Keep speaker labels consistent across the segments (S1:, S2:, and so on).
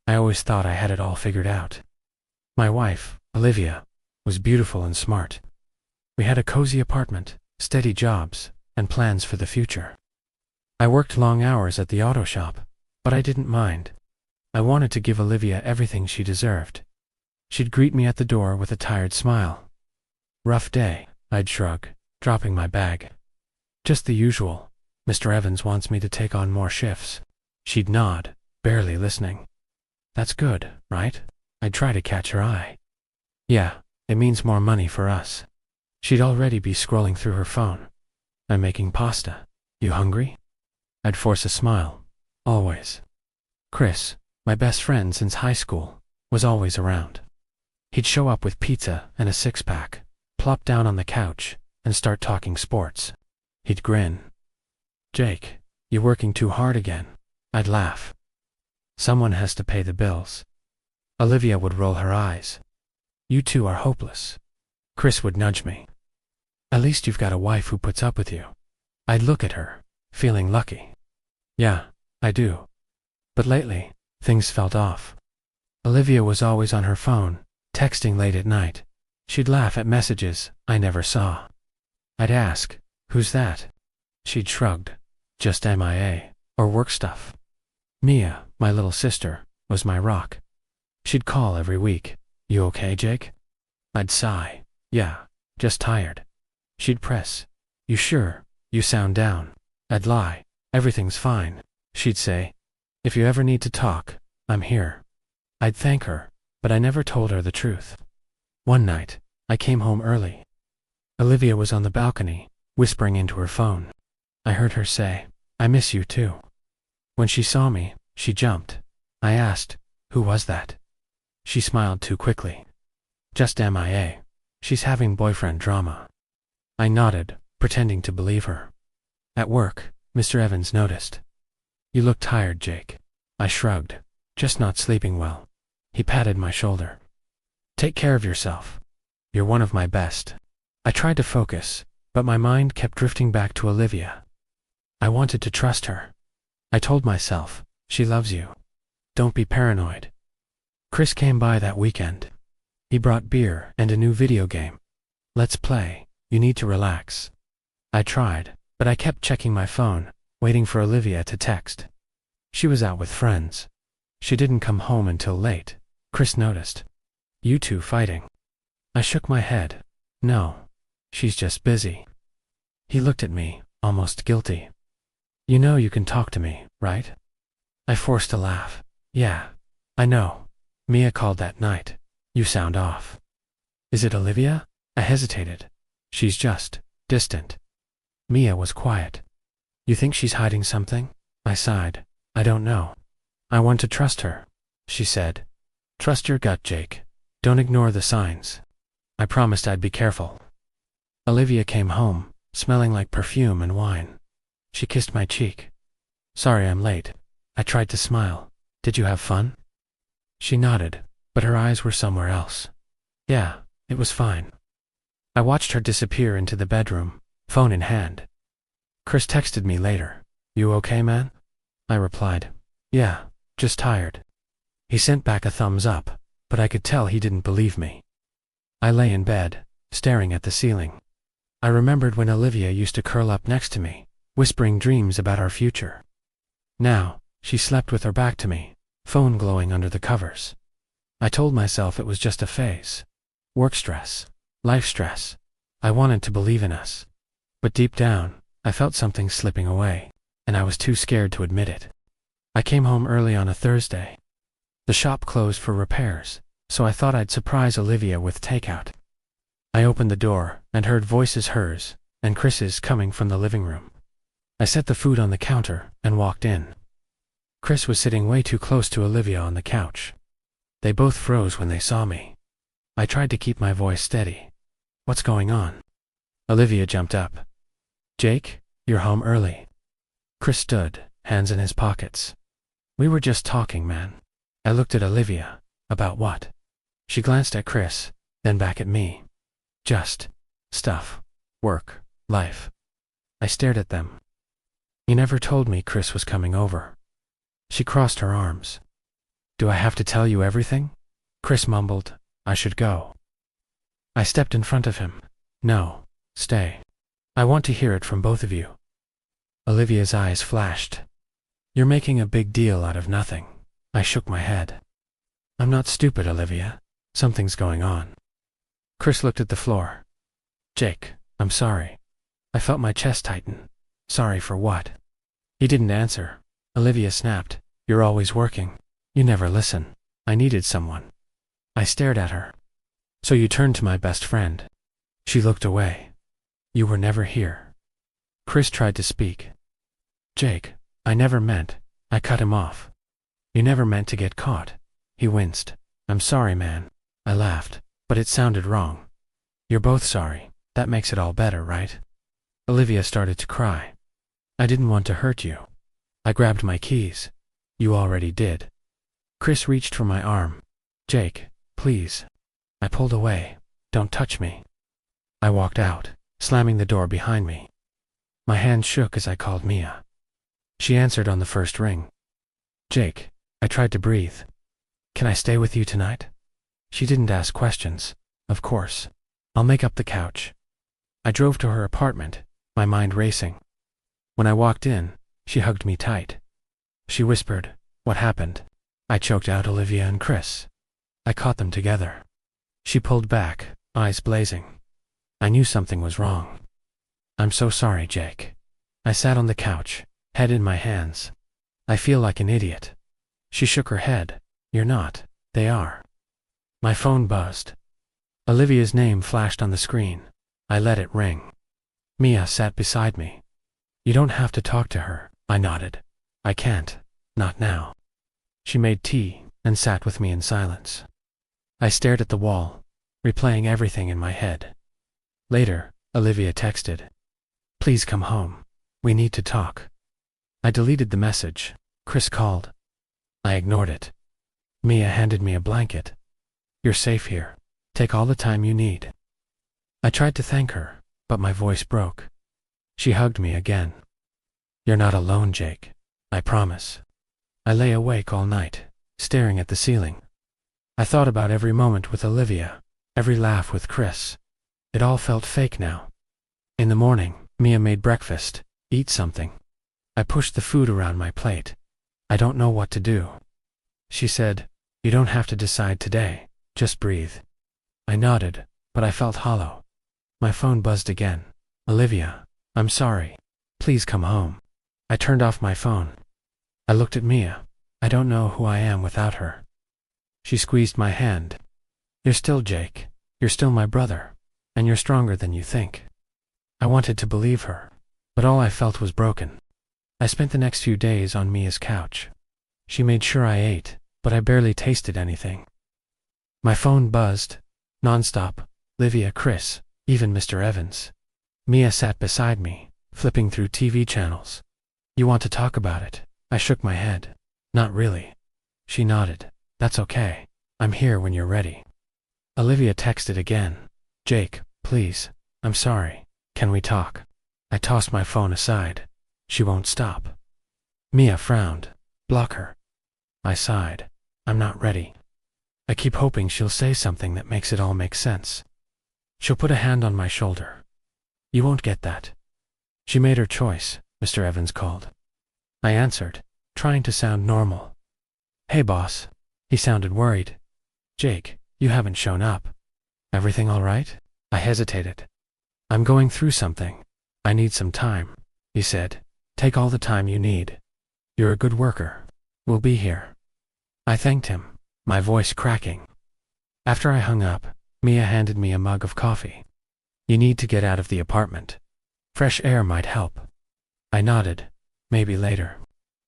S1: I always thought I had it all figured out. My wife, Olivia, was beautiful and smart. We had a cozy apartment, steady jobs, and plans for the future. I worked long hours at the auto shop, but I didn't mind. I wanted to give Olivia everything she deserved. She'd greet me at the door with a tired smile. "Rough day," I'd shrug, dropping my bag. "Just the usual. Mr. Evans wants me to take on more shifts." She'd nod, barely listening. "That's good, right?" I'd try to catch her eye. "Yeah, it means more money for us." She'd already be scrolling through her phone. "I'm making pasta. You hungry?" I'd force a smile. Always. Chris, my best friend since high school, was always around. He'd show up with pizza and a six-pack, plop down on the couch, and start talking sports. He'd grin. "Jake, you working too hard again?" I'd laugh. "Someone has to pay the bills." Olivia would roll her eyes. "You two are hopeless." Chris would nudge me. "At least you've got a wife who puts up with you." I'd look at her, feeling lucky. "Yeah, I do." But lately, things felt off. Olivia was always on her phone, texting late at night. She'd laugh at messages I never saw. I'd ask, "Who's that?" She'd shrugged. "Just MIA, or work stuff." Mia, my little sister, was my rock. She'd call every week. "You okay, Jake?" I'd sigh. "Yeah, just tired." She'd press. "You sure? You sound down." I'd lie. "Everything's fine." She'd say, "If you ever need to talk, I'm here." I'd thank her, but I never told her the truth. One night, I came home early. Olivia was on the balcony, whispering into her phone. I heard her say, "I miss you too." When she saw me, she jumped. I asked, "Who was that?" She smiled too quickly. "Just MIA. She's having boyfriend drama." I nodded, pretending to believe her. At work, Mr. Evans noticed. "You look tired, Jake." I shrugged. "Just not sleeping well." He patted my shoulder. "Take care of yourself. You're one of my best." I tried to focus, but my mind kept drifting back to Olivia. I wanted to trust her. I told myself, "She loves you. Don't be paranoid." Chris came by that weekend. He brought beer and a new video game. "Let's play. You need to relax." I tried, but I kept checking my phone, waiting for Olivia to text. She was out with friends. She didn't come home until late. Chris noticed. "You two fighting?" I shook my head. "No, she's just busy." He looked at me, almost guilty. "You know you can talk to me, right?" I forced a laugh. "Yeah, I know. Mia called that night. You sound off." "Is it Olivia?" I hesitated. "She's just distant." Mia was quiet. "You think she's hiding something?" I sighed. "I don't know. I want to trust her," she said. "Trust your gut, Jake. Don't ignore the signs." I promised I'd be careful. Olivia came home, smelling like perfume and wine. She kissed my cheek. "Sorry I'm late." I tried to smile. "Did you have fun?" She nodded, but her eyes were somewhere else. "Yeah, it was fine." I watched her disappear into the bedroom, phone in hand. Chris texted me later. "You okay, man?" I replied, "Yeah, just tired." He sent back a thumbs up, but I could tell he didn't believe me. I lay in bed, staring at the ceiling. I remembered when Olivia used to curl up next to me, whispering dreams about our future. Now, she slept with her back to me, phone glowing under the covers. I told myself it was just a phase. Work stress, life stress. I wanted to believe in us. But deep down, I felt something slipping away, and I was too scared to admit it. I came home early on a Thursday. The shop closed for repairs, so I thought I'd surprise Olivia with takeout. I opened the door and heard voices, hers and Chris's, coming from the living room. I set the food on the counter and walked in. Chris was sitting way too close to Olivia on the couch. They both froze when they saw me. I tried to keep my voice steady. "What's going on?" Olivia jumped up. "Jake, you're home early." Chris stood, hands in his pockets. "We were just talking, man." I looked at Olivia. "About what?" She glanced at Chris, then back at me. "Just stuff. Work. Life." I stared at them. "You never told me Chris was coming over." She crossed her arms. Do I have to tell you everything? Chris mumbled. I should go. I stepped in front of him. No, stay. I want to hear it from both of you. Olivia's eyes flashed. You're making a big deal out of nothing. I shook my head. I'm not stupid, Olivia. Something's going on. Chris looked at the floor. Jake, I'm sorry. I felt my chest tighten. Sorry for what? He didn't answer. Olivia snapped. You're always working. You never listen. I needed someone. I stared at her. So you turned to my best friend. She looked away. You were never here. Chris tried to speak. Jake, I never meant. I cut him off. You never meant to get caught. He winced. I'm sorry, man. I laughed, but it sounded wrong. You're both sorry. That makes it all better, right? Olivia started to cry. I didn't want to hurt you. I grabbed my keys. You already did. Chris reached for my arm. Jake, please. I pulled away. Don't touch me. I walked out, slamming the door behind me. My hand shook as I called Mia. She answered on the first ring. Jake, I tried to breathe. Can I stay with you tonight? She didn't ask questions. Of course. I'll make up the couch. I drove to her apartment, my mind racing. When I walked in, she hugged me tight. She whispered, What happened? I choked out Olivia and Chris. I caught them together. She pulled back, eyes blazing. I knew something was wrong. I'm so sorry, Jake. I sat on the couch, head in my hands. I feel like an idiot. She shook her head. You're not. They are. My phone buzzed. Olivia's name flashed on the screen. I let it ring. Mia sat beside me. You don't have to talk to her, I nodded. I can't. Not now. She made tea and sat with me in silence. I stared at the wall, replaying everything in my head. Later, Olivia texted. Please come home. We need to talk. I deleted the message. Chris called. I ignored it. Mia handed me a blanket. You're safe here. Take all the time you need. I tried to thank her, but my voice broke. She hugged me again. You're not alone, Jake. I promise. I lay awake all night, staring at the ceiling. I thought about every moment with Olivia, every laugh with Chris. It all felt fake now. In the morning, Mia made breakfast. Eat something. I pushed the food around my plate. I don't know what to do. She said, You don't have to decide today. Just breathe. I nodded, but I felt hollow. My phone buzzed again. Olivia, I'm sorry. Please come home. I turned off my phone. I looked at Mia. I don't know who I am without her. She squeezed my hand. You're still Jake. You're still my brother. And you're stronger than you think. I wanted to believe her, but all I felt was broken. I spent the next few days on Mia's couch. She made sure I ate, but I barely tasted anything. My phone buzzed, nonstop. Olivia, Chris, even Mr. Evans. Mia sat beside me, flipping through TV channels. You want to talk about it? I shook my head. Not really. She nodded. That's okay. I'm here when you're ready. Olivia texted again. Jake, please. I'm sorry. Can we talk? I tossed my phone aside. She won't stop. Mia frowned. Block her. I sighed. I'm not ready. I keep hoping she'll say something that makes it all make sense. She'll put a hand on my shoulder. You won't get that. She made her choice, Mr. Evans called. I answered, trying to sound normal. Hey, boss. He sounded worried. Jake, you haven't shown up. Everything all right? I hesitated. I'm going through something. I need some time, he said. Take all the time you need. You're a good worker. We'll be here. I thanked him, my voice cracking. After I hung up, Mia handed me a mug of coffee. You need to get out of the apartment. Fresh air might help. I nodded. Maybe later.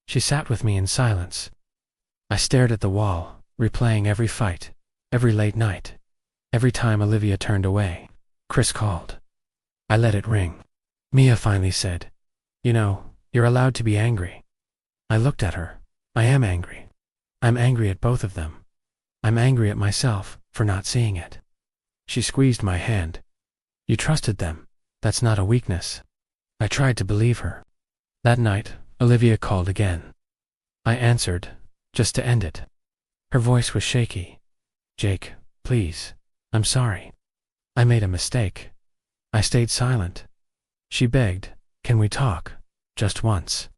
S1: She sat with me in silence. I stared at the wall, replaying every fight, every late night, every time Olivia turned away. Chris called. I let it ring. Mia finally said, You know, you're allowed to be angry. I looked at her. I am angry. I'm angry at both of them. I'm angry at myself for not seeing it. She squeezed my hand. You trusted them. That's not a weakness. I tried to believe her. That night, Olivia called again. I answered, just to end it. Her voice was shaky. Jake, please. I'm sorry. I made a mistake. I stayed silent. She begged, can we talk? Just once.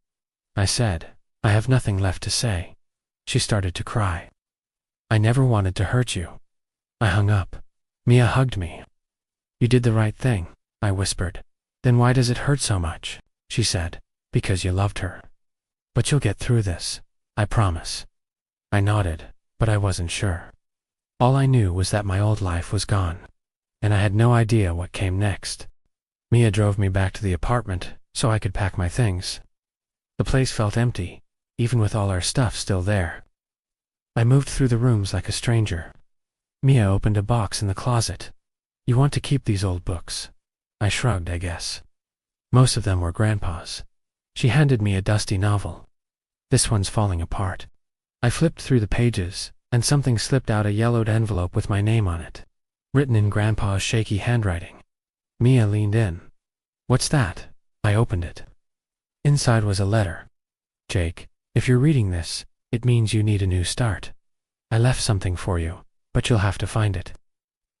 S1: I said, I have nothing left to say. She started to cry. I never wanted to hurt you. I hung up. Mia hugged me. You did the right thing, I whispered. Then why does it hurt so much? She said, because you loved her. But you'll get through this, I promise. I nodded, but I wasn't sure. All I knew was that my old life was gone, and I had no idea what came next. Mia drove me back to the apartment so I could pack my things. The place felt empty, even with all our stuff still there. I moved through the rooms like a stranger. Mia opened a box in the closet. You want to keep these old books? I shrugged, I guess. Most of them were Grandpa's. She handed me a dusty novel. This one's falling apart. I flipped through the pages, and something slipped out, a yellowed envelope with my name on it, written in Grandpa's shaky handwriting. Mia leaned in. What's that? I opened it. Inside was a letter. Jake, if you're reading this, it means you need a new start. I left something for you, but you'll have to find it.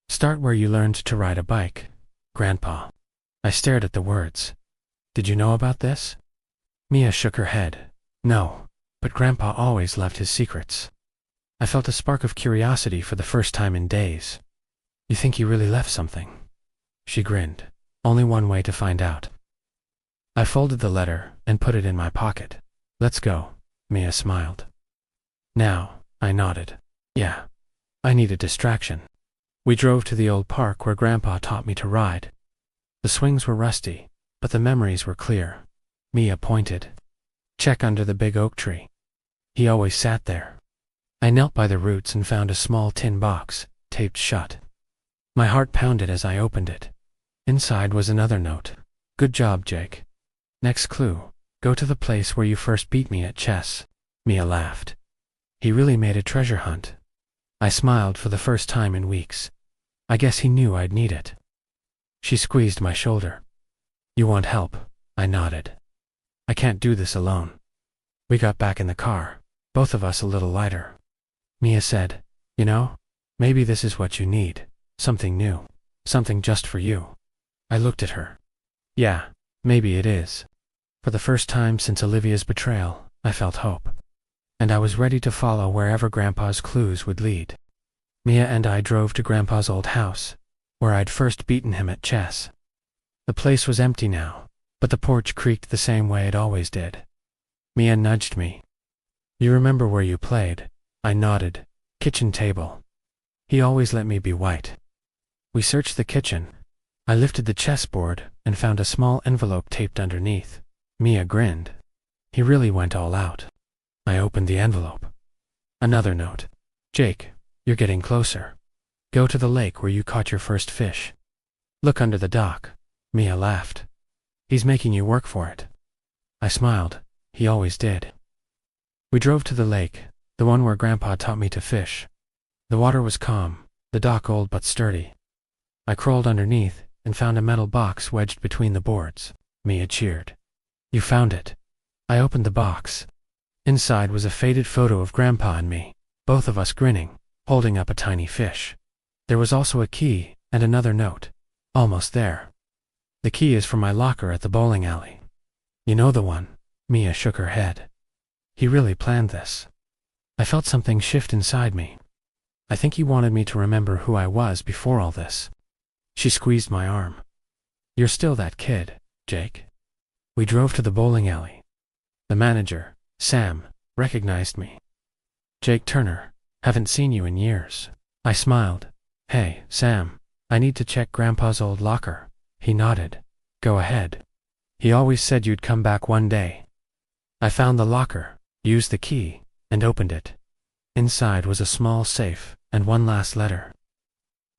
S1: Start where you learned to ride a bike, Grandpa. I stared at the words. Did you know about this? Mia shook her head. No, but Grandpa always loved his secrets. I felt a spark of curiosity for the first time in days. You think he really left something? She grinned. Only one way to find out. I folded the letter and put it in my pocket. Let's go, Mia smiled. Now, I nodded. Yeah, I need a distraction. We drove to the old park where Grandpa taught me to ride. The swings were rusty, but the memories were clear. Mia pointed. Check under the big oak tree. He always sat there. I knelt by the roots and found a small tin box, taped shut. My heart pounded as I opened it. Inside was another note. Good job, Jake. Next clue. Go to the place where you first beat me at chess. Mia laughed. He really made a treasure hunt. I smiled for the first time in weeks. I guess he knew I'd need it. She squeezed my shoulder. You want help? I nodded. I can't do this alone. We got back in the car, both of us a little lighter. Mia said, you know, maybe this is what you need. Something new. Something just for you. I looked at her. Yeah, maybe it is. For the first time since Olivia's betrayal, I felt hope. And I was ready to follow wherever Grandpa's clues would lead. Mia and I drove to Grandpa's old house, where I'd first beaten him at chess. The place was empty now, but the porch creaked the same way it always did. Mia nudged me. You remember where you played? I nodded. Kitchen table. He always let me be white. We searched the kitchen. I lifted the chessboard and found a small envelope taped underneath. Mia grinned. He really went all out. I opened the envelope. Another note. Jake, you're getting closer. Go to the lake where you caught your first fish. Look under the dock. Mia laughed. He's making you work for it. I smiled. He always did. We drove to the lake, the one where Grandpa taught me to fish. The water was calm, the dock old but sturdy. I crawled underneath and found a metal box wedged between the boards. Mia cheered. You found it. I opened the box. Inside was a faded photo of Grandpa and me, both of us grinning, holding up a tiny fish. There was also a key and another note. Almost there. The key is for my locker at the bowling alley. You know the one? Mia shook her head. He really planned this. I felt something shift inside me. I think he wanted me to remember who I was before all this. She squeezed my arm. You're still that kid, Jake. We drove to the bowling alley. The manager, Sam, recognized me. Jake Turner, haven't seen you in years. I smiled. Hey, Sam, I need to check Grandpa's old locker. He nodded. Go ahead. He always said you'd come back one day. I found the locker, used the key, and opened it. Inside was a small safe and one last letter.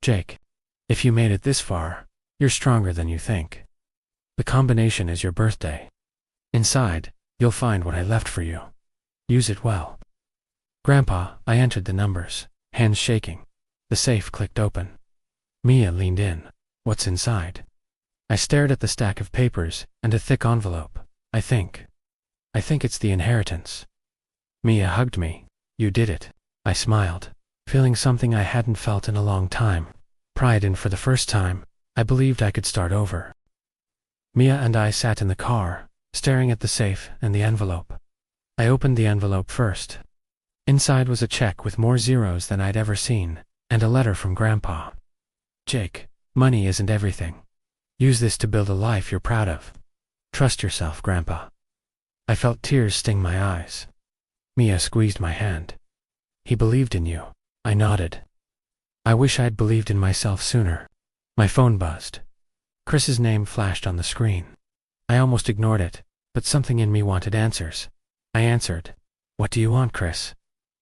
S1: Jake, if you made it this far, you're stronger than you think. The combination is your birthday. Inside, you'll find what I left for you. Use it well. Grandpa, I entered the numbers, hands shaking. The safe clicked open. Mia leaned in. What's inside? I stared at the stack of papers and a thick envelope. I think it's the inheritance. Mia hugged me. You did it. I smiled, feeling something I hadn't felt in a long time. Pride, and for the first time, I believed I could start over. Mia and I sat in the car, staring at the safe and the envelope. I opened the envelope first. Inside was a check with more zeros than I'd ever seen, and a letter from Grandpa. Jake, money isn't everything. Use this to build a life you're proud of. Trust yourself, Grandpa. I felt tears sting my eyes. Mia squeezed my hand. He believed in you. I nodded. I wish I'd believed in myself sooner. My phone buzzed. Chris's name flashed on the screen. I almost ignored it, but something in me wanted answers. I answered. What do you want, Chris?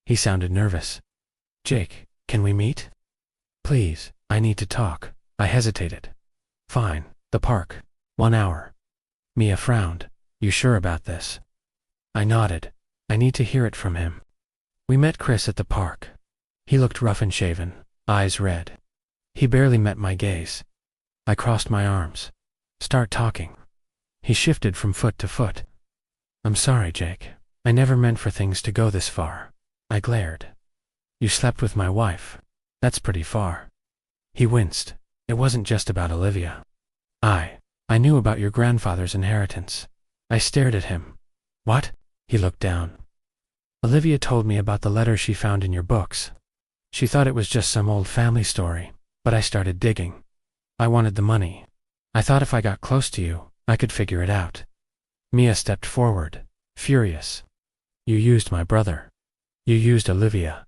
S1: He sounded nervous. Jake, can we meet? Please, I need to talk. I hesitated. Fine, the park. 1 hour. Mia frowned. You sure about this? I nodded. I need to hear it from him. We met Chris at the park. He looked rough and shaven, eyes red. He barely met my gaze. I crossed my arms. Start talking. He shifted from foot to foot. I'm sorry, Jake. I never meant for things to go this far. I glared. You slept with my wife. That's pretty far. He winced. It wasn't just about Olivia. I knew about your grandfather's inheritance. I stared at him. What? He looked down. Olivia told me about the letter she found in your books. She thought it was just some old family story, but I started digging. I wanted the money. I thought if I got close to you, I could figure it out. Mia stepped forward, furious. You used my brother. You used Olivia.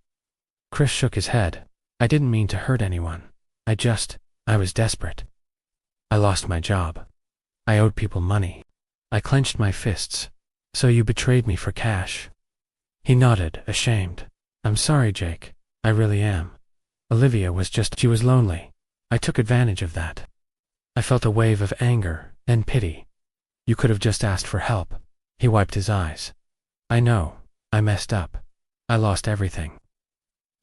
S1: Chris shook his head. I didn't mean to hurt anyone. I was desperate. I lost my job. I owed people money. I clenched my fists. So you betrayed me for cash. He nodded, ashamed. I'm sorry, Jake. I really am. Olivia she was lonely. I took advantage of that. I felt a wave of anger and pity. You could have just asked for help. He wiped his eyes. I know. I messed up. I lost everything.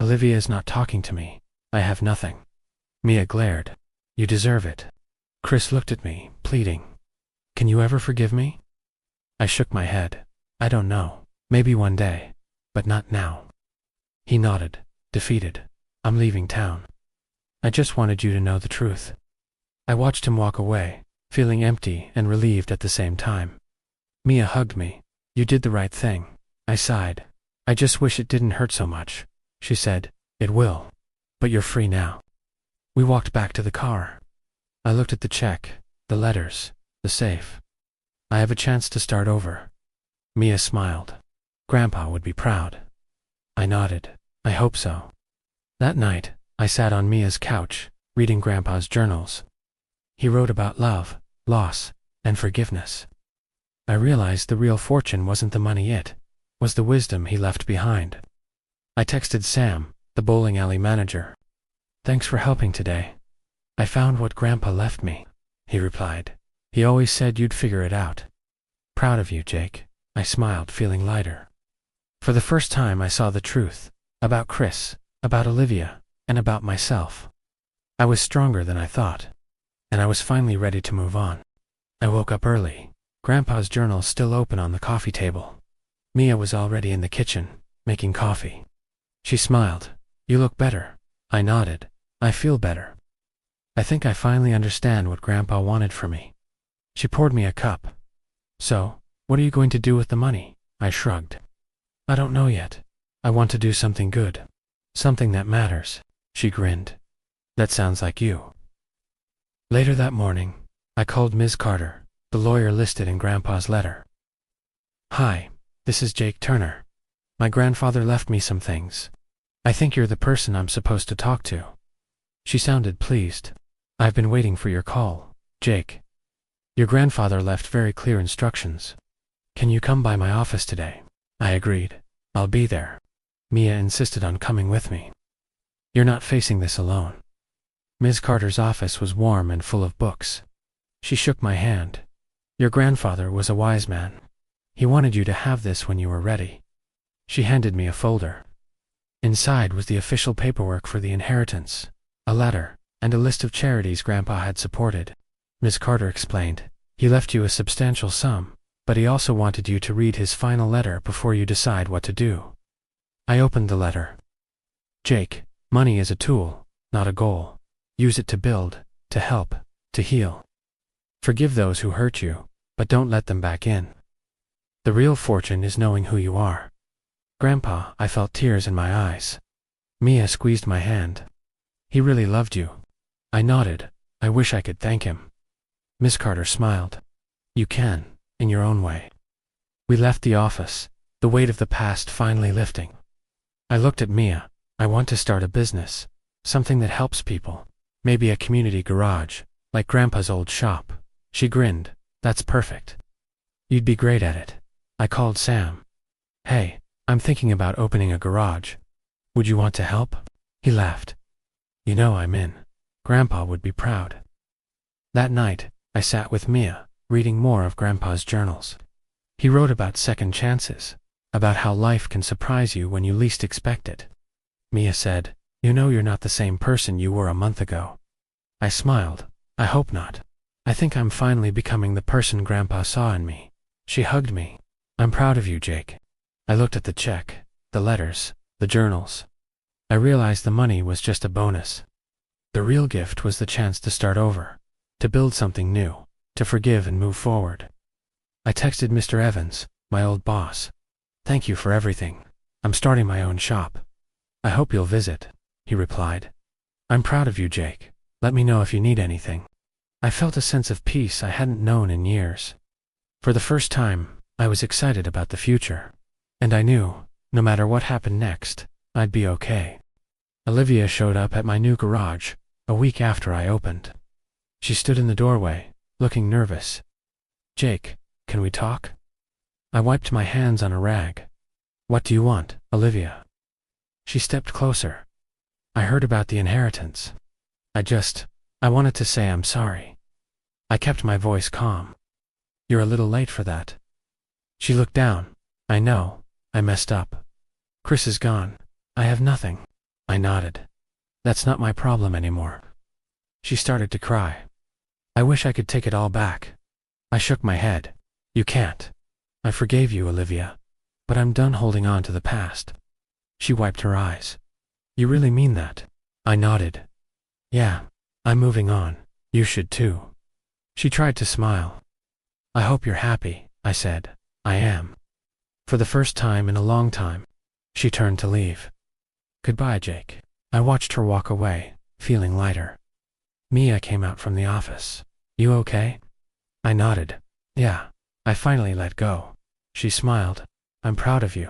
S1: Olivia is not talking to me. I have nothing. Mia glared. You deserve it. Chris looked at me, pleading. Can you ever forgive me? I shook my head. I don't know. Maybe one day. But not now. He nodded, defeated. I'm leaving town. I just wanted you to know the truth. I watched him walk away, feeling empty and relieved at the same time. Mia hugged me. You did the right thing. I sighed. I just wish it didn't hurt so much. She said, It will. But you're free now. We walked back to the car. I looked at the check, the letters, the safe. I have a chance to start over. Mia smiled. Grandpa would be proud. I nodded. I hope so. That night, I sat on Mia's couch, reading Grandpa's journals. He wrote about love, loss, and forgiveness. I realized the real fortune wasn't the money, it was the wisdom he left behind. I texted Sam, the bowling alley manager. Thanks for helping today. I found what Grandpa left me, he replied. He always said you'd figure it out. Proud of you, Jake. I smiled, feeling lighter. For the first time I saw the truth, about Chris, about Olivia, and about myself. I was stronger than I thought, and I was finally ready to move on. I woke up early, Grandpa's journal still open on the coffee table. Mia was already in the kitchen, making coffee. She smiled. You look better. I nodded. I feel better. I think I finally understand what Grandpa wanted for me. She poured me a cup. So, what are you going to do with the money? I shrugged. I don't know yet. I want to do something good. Something that matters. She grinned. That sounds like you. Later that morning, I called Ms. Carter, the lawyer listed in Grandpa's letter. Hi, this is Jake Turner. My grandfather left me some things. I think you're the person I'm supposed to talk to. She sounded pleased. I've been waiting for your call, Jake. Your grandfather left very clear instructions. Can you come by my office today? I agreed. I'll be there. Mia insisted on coming with me. You're not facing this alone. Ms. Carter's office was warm and full of books. She shook my hand. Your grandfather was a wise man. He wanted you to have this when you were ready. She handed me a folder. Inside was the official paperwork for the inheritance, a letter, and a list of charities Grandpa had supported. Ms. Carter explained, he left you a substantial sum, but he also wanted you to read his final letter before you decide what to do. I opened the letter. Jake, money is a tool, not a goal. Use it to build, to help, to heal. Forgive those who hurt you, but don't let them back in. The real fortune is knowing who you are. Grandpa, I felt tears in my eyes. Mia squeezed my hand. He really loved you. I nodded. I wish I could thank him. Miss Carter smiled. You can, in your own way. We left the office, the weight of the past finally lifting. I looked at Mia. I want to start a business, something that helps people, maybe a community garage, like Grandpa's old shop. She grinned. That's perfect. You'd be great at it. I called Sam. Hey, I'm thinking about opening a garage. Would you want to help? He laughed. You know I'm in. Grandpa would be proud. That night, I sat with Mia, reading more of Grandpa's journals. He wrote about second chances, about how life can surprise you when you least expect it. Mia said, You know you're not the same person you were a month ago. I smiled. I hope not. I think I'm finally becoming the person Grandpa saw in me. She hugged me. I'm proud of you, Jake. I looked at the check, the letters, the journals. I realized the money was just a bonus. The real gift was the chance to start over, to build something new, to forgive and move forward. I texted Mr. Evans, my old boss. Thank you for everything. I'm starting my own shop. I hope you'll visit, he replied. I'm proud of you, Jake. Let me know if you need anything. I felt a sense of peace I hadn't known in years. For the first time, I was excited about the future. And I knew, no matter what happened next, I'd be okay. Olivia showed up at my new garage, a week after I opened. She stood in the doorway, looking nervous. Jake, can we talk? I wiped my hands on a rag. What do you want, Olivia? She stepped closer. I heard about the inheritance. I wanted to say I'm sorry. I kept my voice calm. You're a little late for that. She looked down. I know, I messed up. Chris is gone. I have nothing. I nodded. That's not my problem anymore. She started to cry. I wish I could take it all back. I shook my head. You can't. I forgave you, Olivia. But I'm done holding on to the past. She wiped her eyes. You really mean that? I nodded. Yeah, I'm moving on. You should too. She tried to smile. I hope you're happy, I said. I am. For the first time in a long time. She turned to leave. Goodbye, Jake. I watched her walk away, feeling lighter. Mia came out from the office. You okay? I nodded. Yeah, I finally let go. She smiled. I'm proud of you.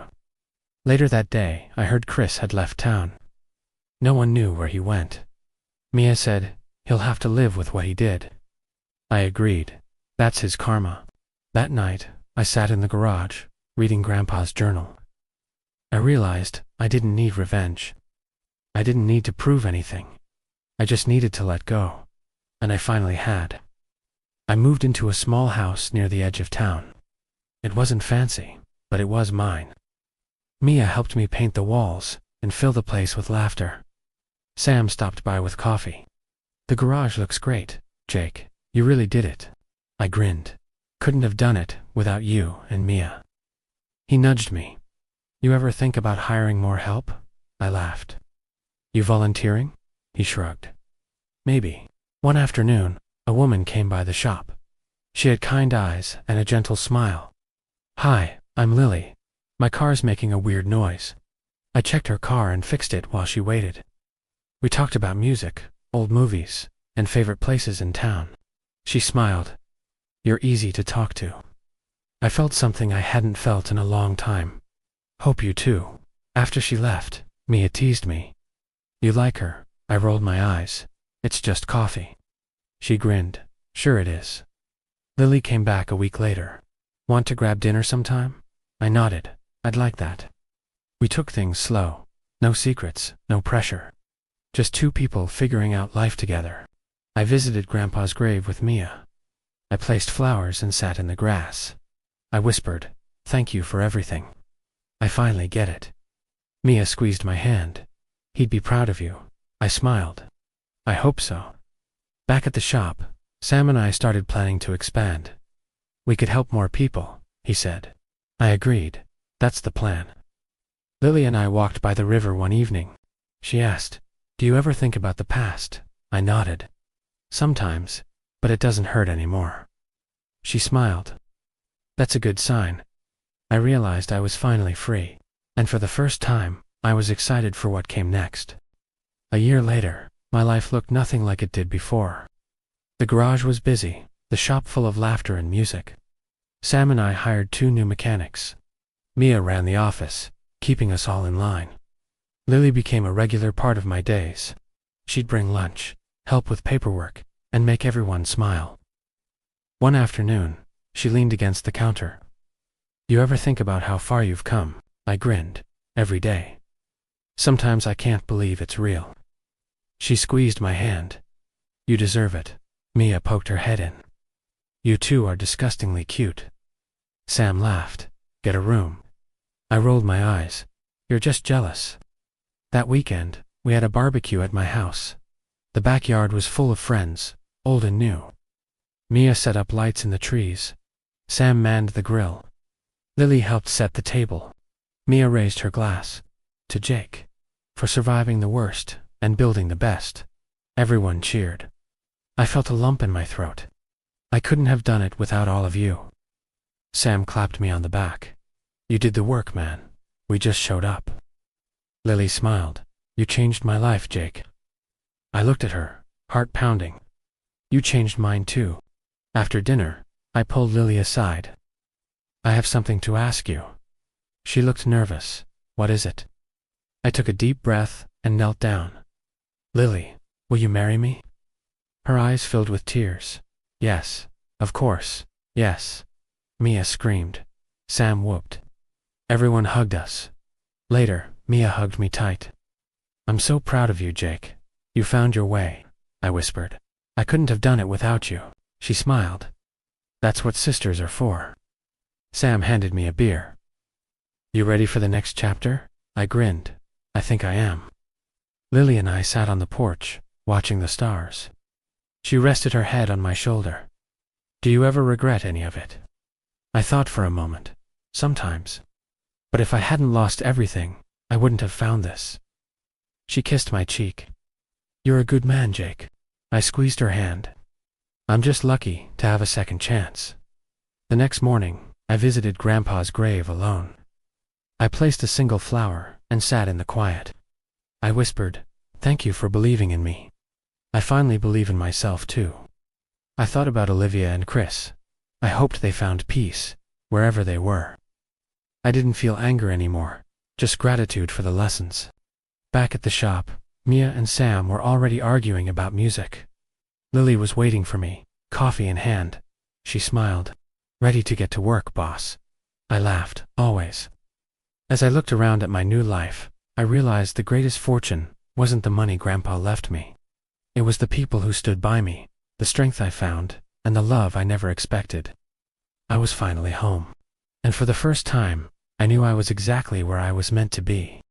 S1: Later that day, I heard Chris had left town. No one knew where he went. Mia said, he'll have to live with what he did. I agreed. That's his karma. That night, I sat in the garage, reading Grandpa's journal. I realized I didn't need revenge. I didn't need to prove anything. I just needed to let go. And I finally had. I moved into a small house near the edge of town. It wasn't fancy, but it was mine. Mia helped me paint the walls and fill the place with laughter. Sam stopped by with coffee. The garage looks great, Jake. You really did it. I grinned. Couldn't have done it without you and Mia. He nudged me. You ever think about hiring more help? I laughed. You volunteering? He shrugged. Maybe. One afternoon, a woman came by the shop. She had kind eyes and a gentle smile. Hi, I'm Lily. My car's making a weird noise. I checked her car and fixed it while she waited. We talked about music, old movies, and favorite places in town. She smiled. You're easy to talk to. I felt something I hadn't felt in a long time. Hope you too. After she left, Mia teased me. You like her? I rolled my eyes. It's just coffee. She grinned. Sure it is. Lily came back a week later. Want to grab dinner sometime? I nodded. I'd like that. We took things slow. No secrets, no pressure. Just two people figuring out life together. I visited Grandpa's grave with Mia. I placed flowers and sat in the grass. I whispered, thank you for everything. I finally get it. Mia squeezed my hand. He'd be proud of you. I smiled. I hope so. Back at the shop, Sam and I started planning to expand. We could help more people, he said. I agreed. That's the plan. Lily and I walked by the river one evening. She asked, "Do you ever think about the past?" I nodded. "Sometimes, but it doesn't hurt anymore." She smiled. "That's a good sign." I realized I was finally free, and for the first time, I was excited for what came next. A year later, my life looked nothing like it did before. The garage was busy, the shop full of laughter and music. Sam and I hired 2 new mechanics. Mia ran the office, keeping us all in line. Lily became a regular part of my days. She'd bring lunch, help with paperwork, and make everyone smile. One afternoon, she leaned against the counter. "You ever think about how far you've come?" I grinned. "Every day. Sometimes I can't believe it's real." She squeezed my hand. "You deserve it." Mia poked her head in. "You two are disgustingly cute." Sam laughed. "Get a room." I rolled my eyes. "You're just jealous." That weekend, we had a barbecue at my house. The backyard was full of friends, old and new. Mia set up lights in the trees. Sam manned the grill. Lily helped set the table. Mia raised her glass. To Jake. For surviving the worst and building the best. Everyone cheered. I felt a lump in my throat. I couldn't have done it without all of you. Sam clapped me on the back. "You did the work, man. We just showed up." Lily smiled. "You changed my life, Jake." I looked at her, heart pounding. "You changed mine too." After dinner, I pulled Lily aside. "I have something to ask you." She looked nervous. "What is it?" I took a deep breath and knelt down. "Lily, will you marry me?" Her eyes filled with tears. "Yes, of course, yes." Mia screamed. Sam whooped. Everyone hugged us. Later, Mia hugged me tight. "I'm so proud of you, Jake. You found your way," I whispered. "I couldn't have done it without you." She smiled. "That's what sisters are for." Sam handed me a beer. "You ready for the next chapter?" I grinned. "I think I am." Lily and I sat on the porch, watching the stars. She rested her head on my shoulder. "Do you ever regret any of it?" I thought for a moment. Sometimes. But if I hadn't lost everything, I wouldn't have found this. She kissed my cheek. "You're a good man, Jake." I squeezed her hand. "I'm just lucky to have a second chance." The next morning, I visited Grandpa's grave alone. I placed a single flower and sat in the quiet. I whispered, "Thank you for believing in me." I finally believe in myself too. I thought about Olivia and Chris. I hoped they found peace, wherever they were. I didn't feel anger anymore, just gratitude for the lessons. Back at the shop, Mia and Sam were already arguing about music. Lily was waiting for me, coffee in hand. She smiled. "Ready to get to work, boss." I laughed, always. As I looked around at my new life, I realized the greatest fortune wasn't the money Grandpa left me. It was the people who stood by me, the strength I found, and the love I never expected. I was finally home. And for the first time, I knew I was exactly where I was meant to be.